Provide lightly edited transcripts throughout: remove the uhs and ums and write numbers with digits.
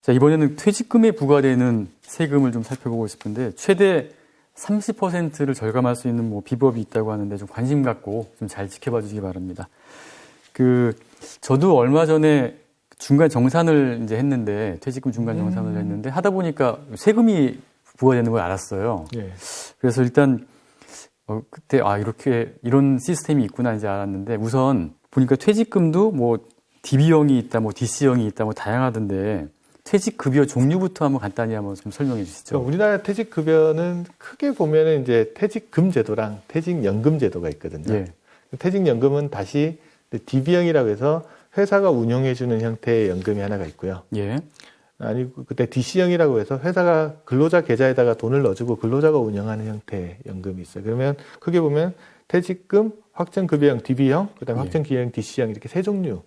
자, 이번에는 퇴직금에 부과되는 세금을 좀 살펴보고 싶은데 최대 30%를 절감할 수 있는 뭐 비법이 있다고 하는데 좀 관심 갖고 좀 잘 지켜봐 주시기 바랍니다. 저도 얼마 전에 중간 정산을 이제 했는데 퇴직금 중간 정산을 했는데 하다 보니까 세금이 부과되는 걸 알았어요. 예. 그래서 일단 그때 이렇게 이런 시스템이 있구나 이제 알았는데 우선 보니까 퇴직금도 뭐 DB형이 있다, 뭐 DC형이 있다, 뭐 다양하던데 퇴직급여 종류부터 한번 간단히 한번 좀 설명해 주시죠. 우리나라 퇴직급여는 크게 보면은 이제 퇴직금 제도랑 퇴직연금 제도가 있거든요. 예. 퇴직연금은 다시 DB형이라고 해서 회사가 운영해주는 형태의 연금이 하나가 있고요. 예. 아니고 그때 DC형이라고 해서 회사가 근로자 계좌에다가 돈을 넣어주고 근로자가 운영하는 형태의 연금이 있어요. 그러면 크게 보면 퇴직금, 확정급여형 DB형, 그다음에 확정기여형 DC형 이렇게 세 종류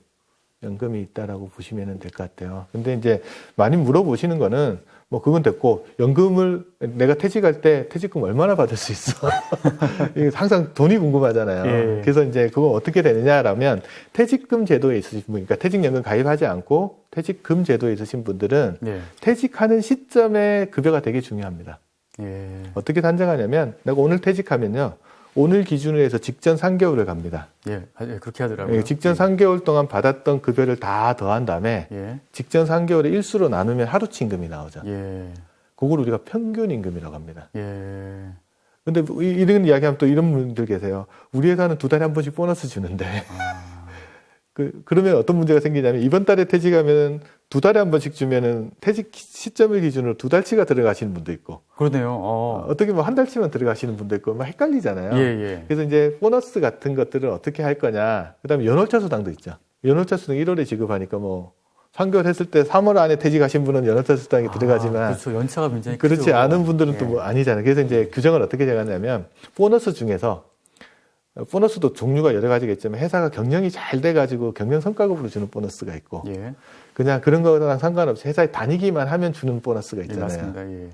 연금이 있다라고 보시면 될 것 같아요. 근데 이제 많이 물어보시는 거는 뭐 그건 됐고 연금을 내가 퇴직할 때 퇴직금 얼마나 받을 수 있어? 이게 항상 돈이 궁금하잖아요. 예. 그래서 이제 그거 어떻게 되느냐라면 퇴직금 제도에 있으신 분, 그러니까 퇴직연금 가입하지 않고 퇴직금 제도에 있으신 분들은 예. 퇴직하는 시점에 급여가 되게 중요합니다. 예. 어떻게 산정하냐면 내가 오늘 퇴직하면요. 오늘 기준으로 해서 직전 3개월을 갑니다. 예. 그렇게 하더라고요. 직전 3개월 동안 받았던 급여를 다 더한 다음에 예. 직전 3개월을 일수로 나누면 하루치 임금이 나오죠. 예. 그걸 우리가 평균 임금이라고 합니다. 예. 근데 이런 이야기하면 또 이런 분들 계세요. 우리 회사는 2달에 한 번씩 보너스 주는데. 그러면 어떤 문제가 생기냐면 이번 달에 퇴직하면 2달에 한 번씩 주면은 퇴직 시점을 기준으로 2달치가 들어가시는 분도 있고. 그러네요. 어떻게 뭐 한 달치만 들어가시는 분도 있고 막 헷갈리잖아요. 예, 예. 그래서 이제 보너스 같은 것들을 어떻게 할 거냐. 그다음에 연월차 수당도 있죠. 연월차 수당 1월에 지급하니까 뭐 3개월 했을 때 3월 안에 퇴직하신 분은 연월차 수당이 들어가지만 그렇죠. 연차가 굉장히 그렇지 크죠. 않은 분들은 또 예. 뭐 아니잖아요. 그래서 이제 규정을 어떻게 정하냐면 보너스 중에서 보너스도 종류가 여러 가지가 있지만 회사가 경영이 잘 돼가지고 경영 성과급으로 주는 보너스가 있고 예. 그냥 그런 거랑 상관없이 회사에 다니기만 하면 주는 보너스가 예, 있잖아요. 맞습니다. 예.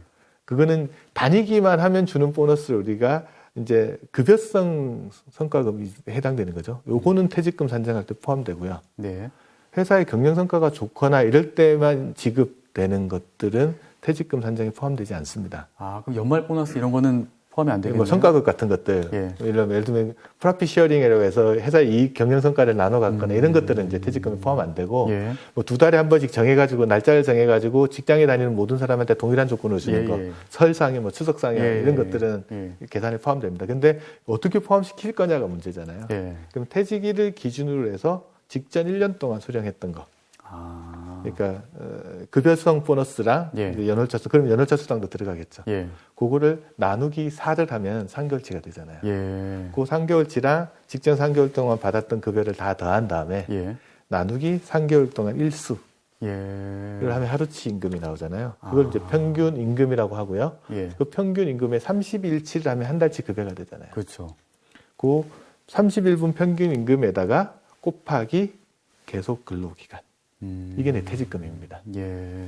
그거는 다니기만 하면 주는 보너스를 우리가 이제 급여성 성과급이 해당되는 거죠. 요거는 퇴직금 산정할 때 포함되고요. 네. 회사의 경영 성과가 좋거나 이럴 때만 지급되는 것들은 퇴직금 산정에 포함되지 않습니다. 그럼 연말 보너스 이런 거는 포함이 안 되겠네요. 뭐 성과급 같은 것들, 예. 예를 들면 프로핏 쉐어링이라고 해서 회사 이익 경영 성과를 나눠 갖거나 이런 것들은 이제 퇴직금에 포함 안 되고, 예. 뭐 2달에 한 번씩 정해가지고 날짜를 정해가지고 직장에 다니는 모든 사람한테 동일한 조건을 주는 예, 거, 예. 설상에 뭐 추석상에 예, 이런 예, 것들은 예. 계산에 포함됩니다. 근데 어떻게 포함시킬 거냐가 문제잖아요. 예. 그럼 퇴직일을 기준으로 해서 직전 1년 동안 수령했던 거. 그러니까 급여성 보너스랑 예. 연월차 수당, 그럼 연월차 수당도 들어가겠죠. 예. 그거를 나누기 4를 하면 3개월치가 되잖아요. 예. 그 3개월치랑 직전 3개월 동안 받았던 급여를 다 더한 다음에 예. 나누기 3개월 동안 일수를 예. 하면 하루치 임금이 나오잖아요. 그걸 이제 평균 임금이라고 하고요. 예. 그 평균 임금의 30일치를 하면 한 달치 급여가 되잖아요. 그렇죠. 그 30일분 평균 임금에다가 곱하기 계속 근로기간. 이게 내 퇴직금입니다. 예.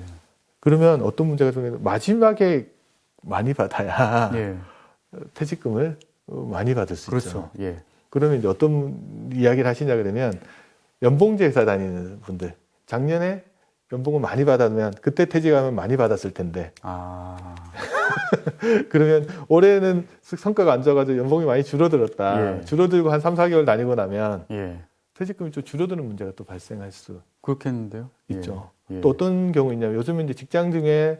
그러면 어떤 문제가 생기면 마지막에 많이 받아야 예. 퇴직금을 많이 받을 수 있죠. 그렇죠. 예. 그러면 이제 어떤 이야기를 하시냐 그러면 연봉제 회사 다니는 분들 작년에 연봉을 많이 받았으면 그때 퇴직하면 많이 받았을 텐데 그러면 올해는 성과가 안 좋아가지고 연봉이 많이 줄어들었다. 예. 줄어들고 한 3, 4개월 다니고 나면 예. 퇴직금이 좀 줄어드는 문제가 또 발생할 수 그렇겠는데요. 있죠. 예. 또 어떤 경우 있냐면 요즘 이제 직장 중에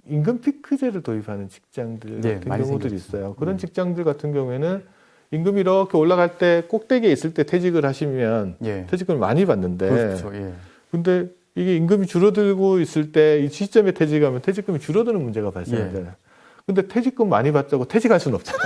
임금 피크제를 도입하는 직장들 네, 같은 많이 경우들이 생겼죠. 있어요. 그런 직장들 같은 경우에는 임금이 이렇게 올라갈 때 꼭대기에 있을 때 퇴직을 하시면 예. 퇴직금을 많이 받는데 그렇죠. 예. 근데 이게 임금이 줄어들고 있을 때 이 시점에 퇴직하면 퇴직금이 줄어드는 문제가 발생하잖아요. 근데 퇴직금 많이 받자고 퇴직할 수는 없잖아요.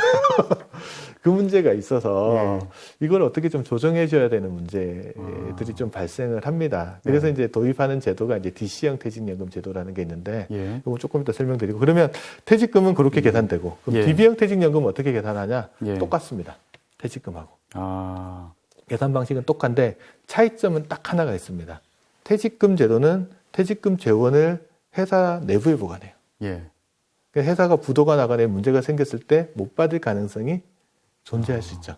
그 문제가 있어서 이걸 어떻게 좀 조정해 줘야 되는 문제들이 좀 발생을 합니다. 그래서 이제 도입하는 제도가 이제 DC형 퇴직연금 제도라는 게 있는데 이거 조금 이따 설명드리고 그러면 퇴직금은 그렇게 계산되고 그럼 DB형 퇴직연금은 어떻게 계산하냐? 똑같습니다. 퇴직금하고. 계산 방식은 똑같은데 차이점은 딱 하나가 있습니다. 퇴직금 제도는 퇴직금 재원을 회사 내부에 보관해요. 회사가 부도가 나거나 문제가 생겼을 때 못 받을 가능성이 존재할 수 있죠.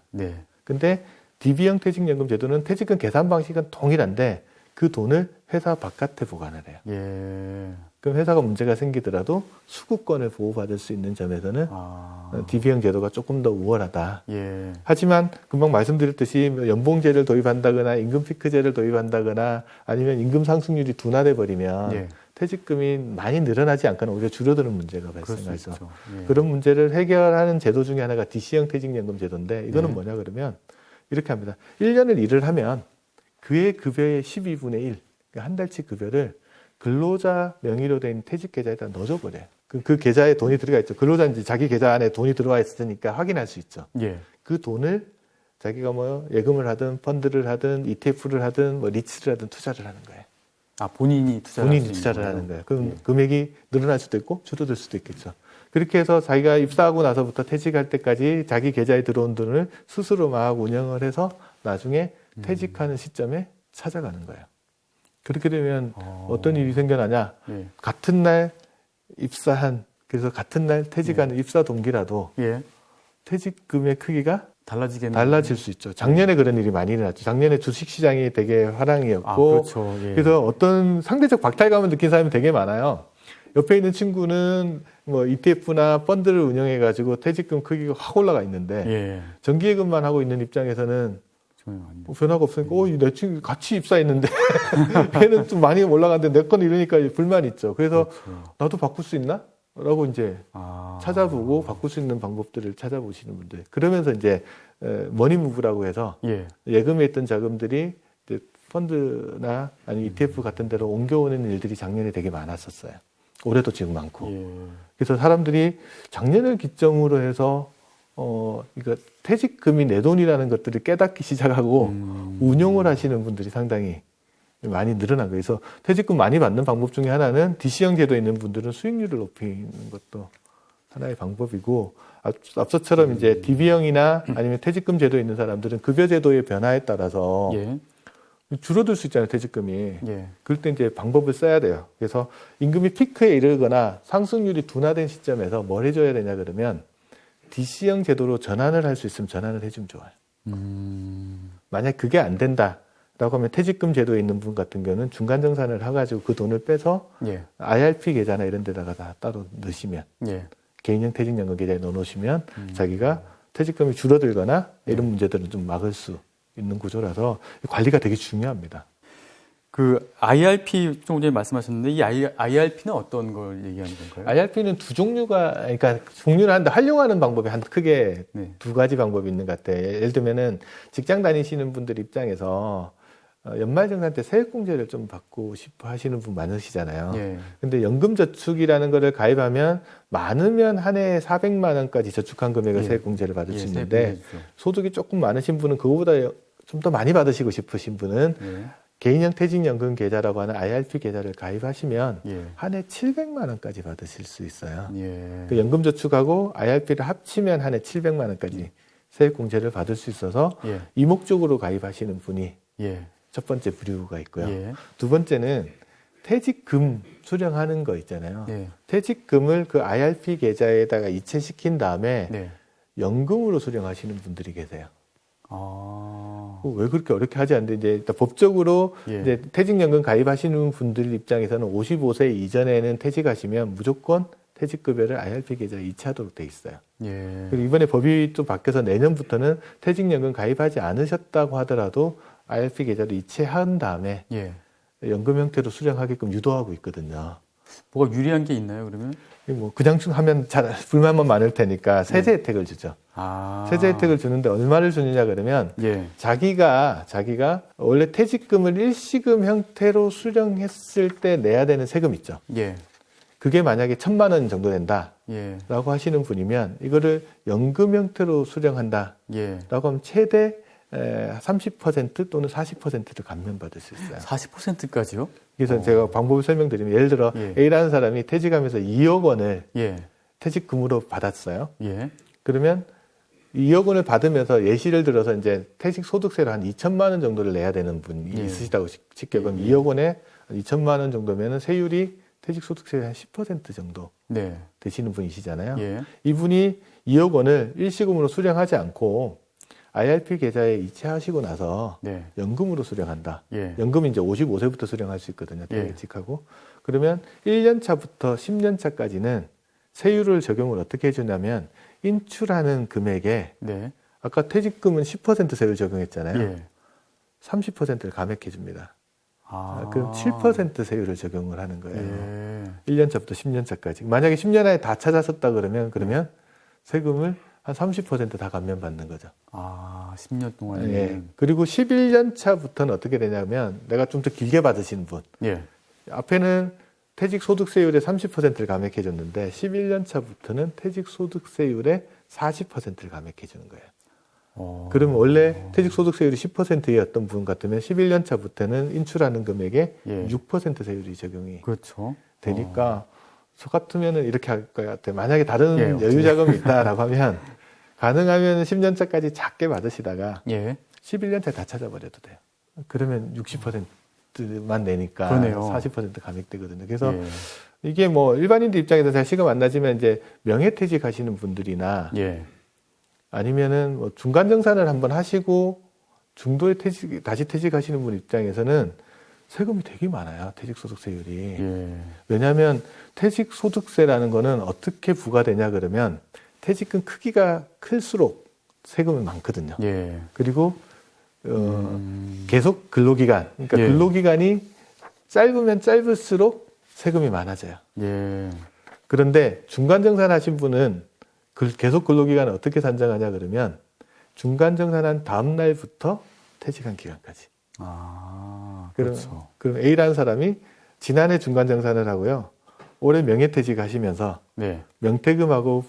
근데 DB형 퇴직연금 제도는 퇴직금 계산 방식은 동일한데 그 돈을 회사 바깥에 보관을 해요. 예. 그럼 회사가 문제가 생기더라도 수급권을 보호받을 수 있는 점에서는 DB형 제도가 조금 더 우월하다. 예. 하지만 금방 말씀드렸듯이 연봉제를 도입한다거나 임금 피크제를 도입한다거나 아니면 임금 상승률이 둔화돼 버리면 예. 퇴직금이 많이 늘어나지 않거나 오히려 줄어드는 문제가 발생하죠. 예. 그런 문제를 해결하는 제도 중에 하나가 DC형 퇴직연금 제도인데 이거는 네. 뭐냐 그러면 이렇게 합니다. 1년을 일을 하면 그의 급여의 12분의 1, 그러니까 한 달치 급여를 근로자 명의로 된 퇴직 계좌에다 넣어줘버려요. 그 계좌에 돈이 들어가 있죠. 근로자인지 자기 계좌 안에 돈이 들어와 있으니까 확인할 수 있죠. 예. 그 돈을 자기가 뭐 예금을 하든 펀드를 하든 ETF를 하든 뭐 리츠를 하든 투자를 하는 거예요. 아, 본인이 투자를 하는 거예요. 그럼 금액이 늘어날 수도 있고 줄어들 수도 있겠죠. 그렇게 해서 자기가 입사하고 나서부터 퇴직할 때까지 자기 계좌에 들어온 돈을 스스로 막 운영을 해서 나중에 퇴직하는 시점에 찾아가는 거예요. 그렇게 되면 어떤 일이 생겨나냐? 예. 같은 날 입사한, 그래서 같은 날 퇴직하는 입사 동기라도 예. 퇴직금의 크기가 달라질 수 있죠. 작년에 그런 일이 많이 일어났죠. 작년에 주식시장이 되게 화랑이었고, 아, 그렇죠. 예. 그래서 어떤 상대적 박탈감을 느낀 사람이 되게 많아요. 옆에 있는 친구는 뭐 ETF나 펀드를 운영해가지고 퇴직금 크기가 확 올라가 있는데, 예. 정기예금만 하고 있는 입장에서는 뭐 변화가 없으니까, 내 친구 같이 입사했는데, 걔는 좀 많이 올라갔는데 내 건 이러니까 불만이 있죠. 그래서 그렇죠. 나도 바꿀 수 있나? 라고 이제 아. 찾아보고 바꿀 수 있는 방법들을 찾아보시는 분들. 그러면서 이제 머니무브라고 해서 예. 예금에 있던 자금들이 이제 펀드나 아니 ETF 같은 데로 옮겨오는 일들이 작년에 되게 많았었어요. 올해도 지금 많고. 예. 그래서 사람들이 작년을 기점으로 해서 이거 퇴직금이 내 돈이라는 것들을 깨닫기 시작하고 운용을 하시는 분들이 상당히 많이 늘어난 거예요. 그래서 퇴직금 많이 받는 방법 중에 하나는 DC형 제도에 있는 분들은 수익률을 높이는 것도 하나의 방법이고, 앞서처럼 이제 DB형이나 아니면 퇴직금 제도에 있는 사람들은 급여 제도의 변화에 따라서 예. 줄어들 수 있잖아요, 퇴직금이. 예. 그럴 때 이제 방법을 써야 돼요. 그래서 임금이 피크에 이르거나 상승률이 둔화된 시점에서 뭘 해줘야 되냐 그러면 DC형 제도로 전환을 할 수 있으면 전환을 해주면 좋아요. 만약 그게 안 된다라고 하면 퇴직금 제도에 있는 분 같은 경우는 중간정산을 해가지고 그 돈을 빼서 예. IRP 계좌나 이런 데다가 다 따로 넣으시면, 예. 개인형 퇴직연금 계좌에 넣어놓으시면 자기가 퇴직금이 줄어들거나 이런 문제들은 좀 막을 수 있는 구조라서 관리가 되게 중요합니다. 그 IRP 조금 전에 말씀하셨는데 이 IRP는 어떤 걸 얘기하는 건가요? IRP는 두 종류가, 그러니까 종류를 한데 활용하는 방법이 크게 네. 두 가지 방법이 있는 것 같아요. 예를 들면은 직장 다니시는 분들 입장에서 연말정산 때 세액공제를 좀 받고 싶어 하시는 분 많으시잖아요. 예. 근데 연금저축이라는 거를 가입하면 많으면 한 해에 400만 원까지 저축한 금액을 예. 세액공제를 받을 수 예, 있는데 세액공제죠. 소득이 조금 많으신 분은 그거보다 좀 더 많이 받으시고 싶으신 분은 예. 개인형 퇴직연금 계좌라고 하는 IRP 계좌를 가입하시면 예. 한 해 700만 원까지 받으실 수 있어요. 예. 그 연금저축하고 IRP를 합치면 한 해 700만 원까지 세액공제를 받을 수 있어서 예. 이 목적으로 가입하시는 분이 예. 첫 번째 부류가 있고요. 예. 두 번째는 퇴직금 수령하는 거 있잖아요. 예. 퇴직금을 그 IRP 계좌에다가 이체시킨 다음에 네. 연금으로 수령하시는 분들이 계세요. 아. 왜 그렇게 어렵게 하지 않는데 이제 일단 법적으로 예. 이제 퇴직연금 가입하시는 분들 입장에서는 55세 이전에는 퇴직하시면 무조건 퇴직급여를 IRP 계좌에 이체하도록 돼 있어요. 예. 그리고 이번에 법이 좀 바뀌어서 내년부터는 퇴직연금 가입하지 않으셨다고 하더라도 IRP 계좌를 이체한 다음에 예. 연금 형태로 수령하게끔 유도하고 있거든요. 뭐가 유리한 게 있나요, 그러면? 뭐 그냥 하면 불만만 많을 테니까 세제 네. 혜택을 주죠. 아. 세제 혜택을 주는데 얼마를 주느냐 그러면 예. 자기가 원래 퇴직금을 일시금 형태로 수령했을 때 내야 되는 세금 있죠. 예. 그게 만약에 1,000만 원 정도 된다라고 예. 하시는 분이면 이거를 연금 형태로 수령한다라고 예. 하면 최대 30% 또는 40%를 감면받을 수 있어요. 40%까지요? 그래서 제가 방법을 설명드리면 예를 들어 예. A라는 사람이 퇴직하면서 2억 원을 예. 퇴직금으로 받았어요. 예. 그러면 2억 원을 받으면서 예시를 들어서 이제 퇴직 소득세를 한 2천만 원 정도를 내야 되는 분이 예. 있으시다고 칠게요. 그럼 2억 원에 2천만 원 정도면은 세율이 퇴직 소득세의 한 10% 정도 네. 되시는 분이시잖아요. 예. 이분이 2억 원을 일시금으로 수령하지 않고 IRP 계좌에 이체하시고 나서 네. 연금으로 수령한다. 예. 연금이 이제 55세부터 수령할 수 있거든요. 예. 퇴직하고. 그러면 1년 차부터 10년 차까지는 세율을 적용을 어떻게 해주냐면 인출하는 금액에 네. 아까 퇴직금은 10% 세율 적용했잖아요. 예. 30%를 감액해 줍니다. 아. 그럼 7% 세율을 적용을 하는 거예요. 예. 1년 차부터 10년 차까지. 만약에 10년 안에 다 찾았었다 그러면 세금을 한 30% 다 감면받는 거죠. 아, 10년 동안. 예. 그리고 11년 차부터는 어떻게 되냐면 내가 좀 더 길게 받으신 분. 예. 앞에는 퇴직소득세율의 30%를 감액해 줬는데 11년 차부터는 퇴직소득세율의 40%를 감액해 주는 거예요. 그러면 원래 퇴직소득세율이 10%였던 분 같으면 11년 차부터는 인출하는 금액에 예. 6% 세율이 적용이 그렇죠. 되니까 저 같으면은 이렇게 할 것 같아요. 만약에 다른 예, 여유 자금이 있다라고 하면 가능하면 10년 차까지 작게 받으시다가 예. 11년 차에 다 찾아버려도 돼요. 그러면 60%만 내니까 그러네요. 40% 감액되거든요. 그래서 예. 이게 뭐 일반인들 입장에서 잘 시가 안 나지만 이제 명예퇴직 하시는 분들이나 예. 아니면은 뭐 중간정산을 한번 하시고 중도에 다시 퇴직하시는 분 입장에서는 세금이 되게 많아요. 퇴직소득세율이. 예. 왜냐하면 퇴직소득세라는 거는 어떻게 부과되냐 그러면 퇴직금 크기가 클수록 세금이 많거든요. 예. 그리고 계속 근로기간, 그러니까 예. 근로기간이 짧으면 짧을수록 세금이 많아져요. 예. 그런데 중간정산 하신 분은 계속 근로기간을 어떻게 산정하냐 그러면 중간정산한 다음 날부터 퇴직한 기간까지. 아, 그럼, 그렇죠. 그럼 A라는 사람이 지난해 중간정산을 하고요. 올해 명예퇴직 하시면서 네. 명퇴금하고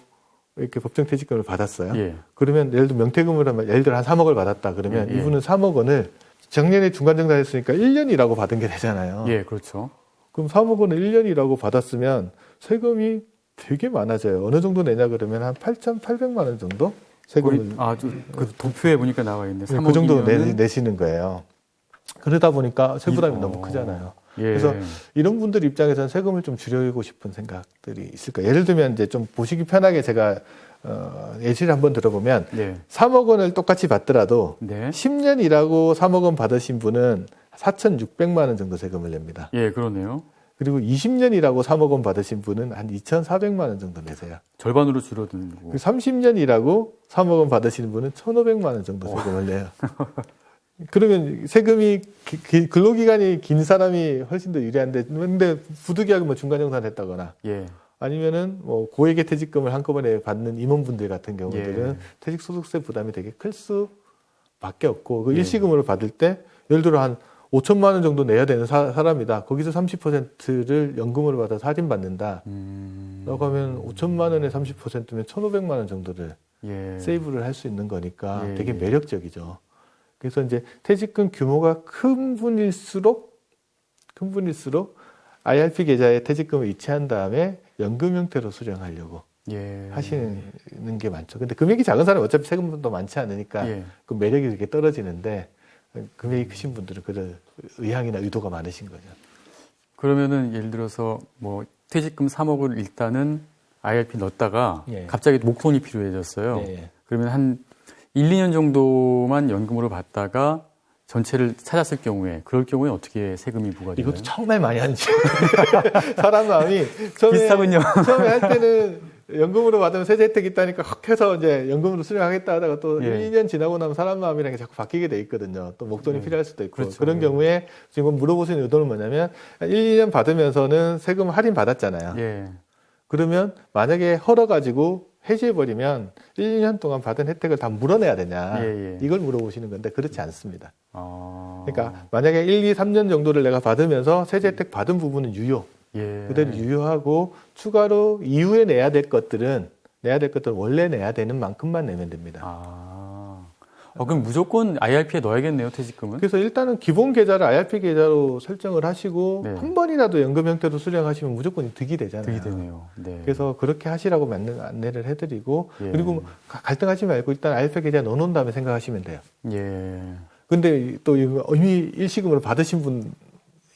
이렇게 법정퇴직금을 받았어요. 예. 그러면 예를 들어 명퇴금을 하면 예를 들어 한 3억을 받았다 그러면 예, 예. 이분은 3억 원을 작년에 중간정산했으니까 1년이라고 받은 게 되잖아요. 예, 그렇죠. 그럼 3억 원을 1년이라고 받았으면 세금이 되게 많아져요. 어느 정도 내냐 그러면 한 8,800만 원 정도 세금을 그 도표에 보니까 나와 있네. 네, 그 정도 3억이면은 내시는 거예요. 그러다 보니까 세부담이 너무 크잖아요. 예. 그래서 이런 분들 입장에서는 세금을 좀 줄이고 싶은 생각들이 있을 거예요. 예를 들면 이제 좀 보시기 편하게 제가 예시를 한번 들어보면 네. 3억 원을 똑같이 받더라도 네. 10년 일하고 3억 원 받으신 분은 4,600만 원 정도 세금을 냅니다. 예, 그러네요. 그리고 20년 일하고 3억 원 받으신 분은 한 2,400만 원 정도 내세요. 절반으로 줄어드는 거고. 그리고 30년 일하고 3억 원 받으시는 분은 1,500만 원 정도 세금을 내요. 그러면 세금이 근로기간이 긴 사람이 훨씬 더 유리한데, 근데 부득이하게 뭐 중간정산을 했다거나, 예. 아니면은 뭐 고액의 퇴직금을 한꺼번에 받는 임원분들 같은 경우들은 예. 퇴직소득세 부담이 되게 클 수밖에 없고, 그 예. 일시금으로 받을 때 예를 들어 한 5천만 원 정도 내야 되는 사람이다. 거기서 30%를 연금으로 받아서 할인받는다. 라고 하면 5천만 원에 30%면 1,500만 원 정도를 예. 세이브를 할 수 있는 거니까 예. 되게 매력적이죠. 그래서 이제 퇴직금 규모가 큰 분일수록 IRP 계좌에 퇴직금을 이체한 다음에 연금 형태로 수령하려고 예. 하시는 게 많죠. 근데 금액이 작은 사람은 어차피 세금도 많지 않으니까 예. 그 매력이 이렇게 떨어지는데, 금액이 크신 분들은 그럴 의향이나 의도가 많으신 거죠. 그러면은 예를 들어서 뭐 퇴직금 3억을 일단은 IRP 넣었다가 예. 갑자기 목돈이 필요해졌어요. 예. 그러면 한 1, 2년 정도만 연금으로 받다가 전체를 찾았을 경우에 그럴 경우에 어떻게 세금이 부과되나요? 이것도 정말 많이 하는지. 사람 마음이 비슷하군요. 처음에 할 때는 연금으로 받으면 세제 혜택이 있다니까 확 해서 이제 연금으로 수령하겠다 하다가 또 예. 1, 2년 지나고 나면 사람 마음이라는 게 자꾸 바뀌게 돼 있거든요. 또 목돈이 필요할 수도 있고. 그렇죠. 그런 경우에 지금 물어보시는 의도는 뭐냐면 1, 2년 받으면서는 세금 할인 받았잖아요. 예. 그러면 만약에 헐어가지고 해지해버리면 1, 2년 동안 받은 혜택을 다 물어내야 되냐. 예, 예. 이걸 물어보시는 건데 그렇지 않습니다. 아. 그러니까 만약에 1, 2, 3년 정도를 내가 받으면서 세제 혜택 받은 부분은 유효. 예. 그대로 유효하고 추가로 이후에 내야 될 것들은 원래 내야 되는 만큼만 내면 됩니다. 아. 그럼 무조건 IRP에 넣어야겠네요, 퇴직금은? 그래서 일단은 기본 계좌를 IRP 계좌로 설정을 하시고 네. 한 번이라도 연금 형태로 수령하시면 무조건 득이 되잖아요. 득이 되네요. 네. 그래서 그렇게 하시라고 안내를 해드리고 예. 그리고 갈등하지 말고 일단 IRP 계좌에 넣어놓은 다음에 생각하시면 돼요. 예. 근데 또 이미 일시금으로 받으신 분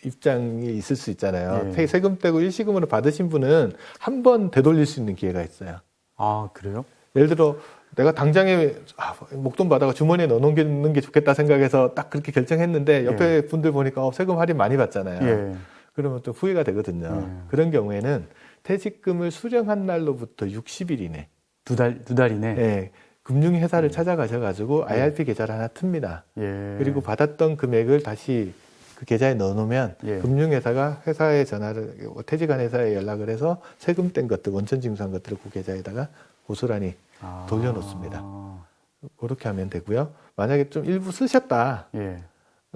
입장이 있을 수 있잖아요. 예. 세금 떼고 일시금으로 받으신 분은 한 번 되돌릴 수 있는 기회가 있어요. 아, 그래요? 예를 들어 내가 당장에 목돈 받아가 주머니에 넣어놓는 게 좋겠다 생각해서 딱 그렇게 결정했는데 옆에 분들 보니까 세금 할인 많이 받잖아요. 예. 그러면 또 후회가 되거든요. 예. 그런 경우에는 퇴직금을 수령한 날로부터 60일 이내 두 달 이내. 예, 금융회사를 찾아가셔가지고 IRP 계좌를 하나 틉니다. 예. 그리고 받았던 금액을 다시 그 계좌에 넣어놓으면 예. 금융회사가 회사에 전화를 퇴직한 회사에 연락을 해서 세금 뗀 것들 원천징수한 것들을 그 계좌에다가 고스란히 돌려놓습니다. 그렇게 하면 되고요. 만약에 좀 일부 쓰셨다. 예.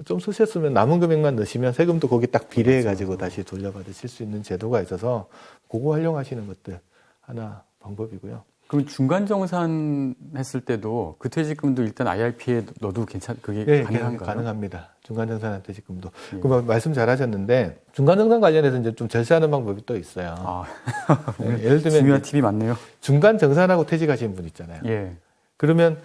좀 쓰셨으면 남은 금액만 넣으시면 세금도 거기 딱 비례해가지고 다시 돌려받으실 수 있는 제도가 있어서 그거 활용하시는 것들 하나 방법이고요. 그럼 중간 정산 했을 때도 그 퇴직금도 일단 IRP에 넣어도 그게 네, 가능한가요? 가능합니다. 중간정산 퇴직금도. 예. 그 말씀 잘하셨는데 중간정산 관련해서 이제 좀 절세하는 방법이 또 있어요. 네, 예를 들면 중요한 팁이 많네요. 중간정산하고 퇴직하시는 분 있잖아요. 예. 그러면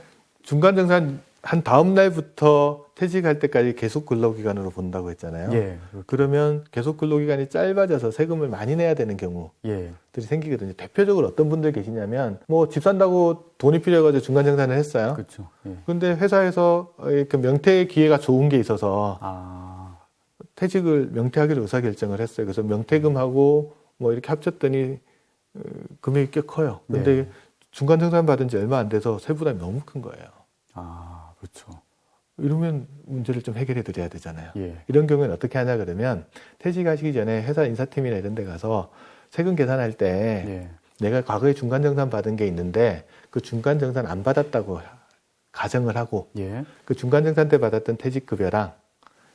중간정산 한 다음 날부터 퇴직할 때까지 계속 근로기간으로 본다고 했잖아요. 예. 그러면 계속 근로기간이 짧아져서 세금을 많이 내야 되는 경우들이 예. 생기거든요. 대표적으로 어떤 분들 계시냐면 뭐 집 산다고 돈이 필요해가지고 중간정산을 했어요. 그렇죠. 예. 근데 회사에서 그 명퇴 기회가 좋은 게 있어서 퇴직을 명퇴하기로 의사결정을 했어요. 그래서 명퇴금하고 뭐 이렇게 합쳤더니 금액이 꽤 커요. 근데 네. 중간정산 받은 지 얼마 안 돼서 세부담이 너무 큰 거예요. 그렇죠. 이러면 문제를 좀 해결해 드려야 되잖아요. 예. 이런 경우에는 어떻게 하냐 그러면 퇴직하시기 전에 회사 인사팀이나 이런 데 가서 세금 계산할 때 예. 내가 과거에 중간정산 받은 게 있는데 그 중간정산 안 받았다고 가정을 하고 예. 그 중간정산 때 받았던 퇴직급여랑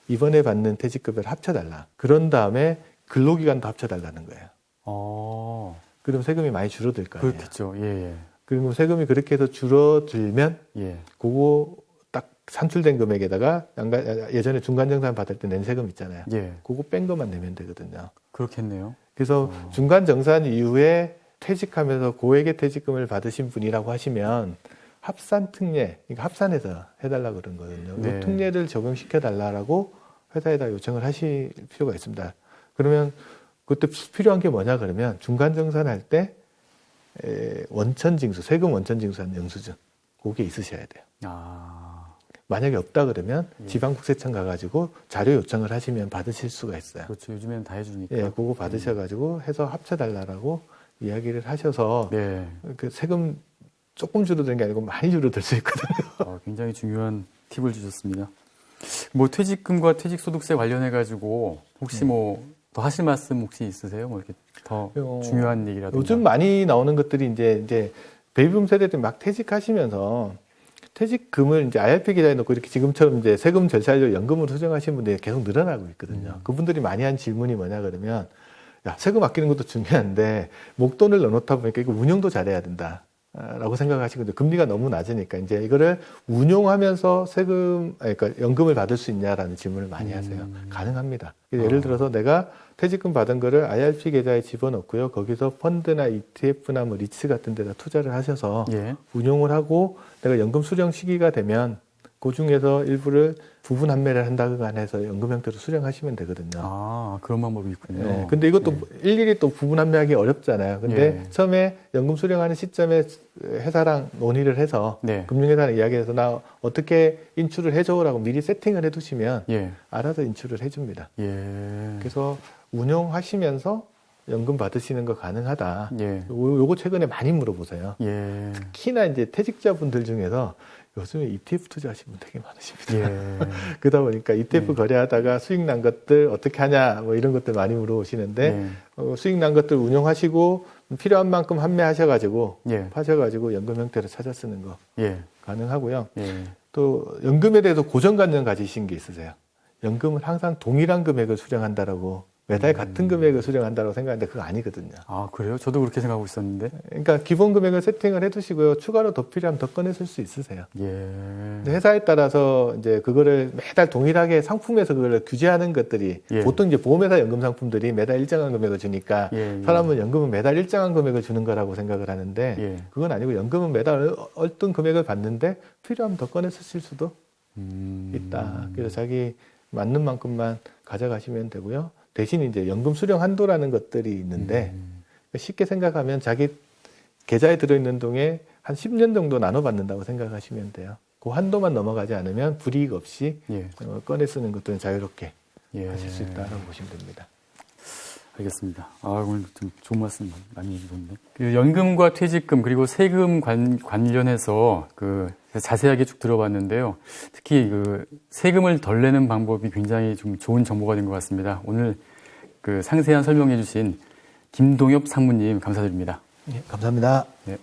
이번에 받는 퇴직급여를 합쳐달라. 그런 다음에 근로기간도 합쳐달라는 거예요. 그럼 세금이 많이 줄어들 거 아니에요. 그렇겠죠. 예. 예. 그리고 세금이 그렇게 해서 줄어들면 예. 그거 딱 산출된 금액에다가 예전에 중간정산 받을 때 낸 세금 있잖아요. 예. 그거 뺀 것만 내면 되거든요. 그렇겠네요. 그래서 중간정산 이후에 퇴직하면서 고액의 퇴직금을 받으신 분이라고 하시면 합산 특례, 그러니까 합산해서 해달라 그런 거거든요. 네. 이 특례를 적용시켜 달라고 회사에다 요청을 하실 필요가 있습니다. 그러면 그때 필요한 게 뭐냐 그러면 중간정산할 때 원천징수, 세금 원천징수한 영수증 그게 있으셔야 돼요. 만약에 없다 그러면 지방국세청 가가지고 자료 요청을 하시면 받으실 수가 있어요. 그렇죠. 요즘에는 다 해주니까. 예, 그거 받으셔가지고 해서 합쳐달라고 이야기를 하셔서 네. 그 세금 조금 줄어드는 게 아니고 많이 줄어들 수 있거든요. 굉장히 중요한 팁을 주셨습니다. 뭐 퇴직금과 퇴직소득세 관련해가지고 혹시 뭐 더 하실 말씀 혹시 있으세요? 뭐 이렇게 더 중요한 얘기라든가. 요즘 많이 나오는 것들이 이제 베이비붐 세대들이 막 퇴직하시면서 퇴직금을 이제 IRP 계좌에 넣고 이렇게 지금처럼 이제 세금 절차로 연금으로 수정하시는 분들이 계속 늘어나고 있거든요. 그분들이 많이 한 질문이 뭐냐 그러면 야, 세금 아끼는 것도 중요한데 목돈을 넣어놓다 보니까 이거 운용도 잘해야 된다. 라고 생각하시거든요. 금리가 너무 낮으니까 이제 이거를 운용하면서 그러니까 연금을 받을 수 있냐라는 질문을 많이 하세요. 가능합니다. 예를 들어서 내가 퇴직금 받은 거를 IRP 계좌에 집어넣고요. 거기서 펀드나 ETF나 뭐 리츠 같은 데다 투자를 하셔서 예. 운용을 하고 내가 연금 수령 시기가 되면 그 중에서 일부를 부분 환매를 한다거나 해서 연금 형태로 수령하시면 되거든요. 그런 방법이 있군요. 네, 근데 이것도 일일이 또 부분 환매하기 어렵잖아요. 근데 처음에 연금 수령하는 시점에 회사랑 논의를 해서 금융회사랑 이야기해서 나 어떻게 인출을 해줘라고 미리 세팅을 해두시면 알아서 인출을 해줍니다. 그래서 운용하시면서 연금 받으시는 거 가능하다. 요거 최근에 많이 물어보세요. 특히나 이제 퇴직자분들 중에서 요즘에 ETF 투자하시는 분 되게 많으십니다. 그러다 보니까 ETF 거래하다가 수익 난 것들 어떻게 하냐 뭐 이런 것들 많이 물어보시는데 수익 난 것들 운용하시고 필요한 만큼 환매하셔가지고 파셔가지고 연금 형태로 찾아 쓰는 거 가능하고요. 또 연금에 대해서 고정관념 가지신 게 있으세요. 연금은 항상 동일한 금액을 수령한다라고 매달 같은 금액을 수령한다고 생각하는데 그거 아니거든요. 그래요? 저도 그렇게 생각하고 있었는데. 그러니까 기본 금액을 세팅을 해두시고요. 추가로 더 필요하면 더 꺼내실 수 있으세요. 근데 회사에 따라서 이제 그거를 매달 동일하게 상품에서 그걸 규제하는 것들이 보통 이제 보험회사 연금 상품들이 매달 일정한 금액을 주니까 사람은 연금은 매달 일정한 금액을 주는 거라고 생각을 하는데 그건 아니고 연금은 매달 어떤 금액을 받는데 필요하면 더 꺼내 쓰실 수도 있다. 그래서 자기 맞는 만큼만 가져가시면 되고요. 대신 이제 연금 수령 한도라는 것들이 있는데 쉽게 생각하면 자기 계좌에 들어있는 돈에 한 10년 정도 나눠받는다고 생각하시면 돼요. 그 한도만 넘어가지 않으면 불이익 없이 예. 꺼내 쓰는 것들은 자유롭게 예. 하실 수 있다고 보시면 됩니다. 알겠습니다. 오늘 좀 좋은 말씀 많이 해주셨는데. 그 연금과 퇴직금 그리고 세금 관련해서 그 자세하게 쭉 들어봤는데요. 특히 그 세금을 덜 내는 방법이 굉장히 좀 좋은 정보가 된 것 같습니다. 오늘 그 상세한 설명해주신 김동엽 상무님 감사드립니다. 네, 감사합니다. 네.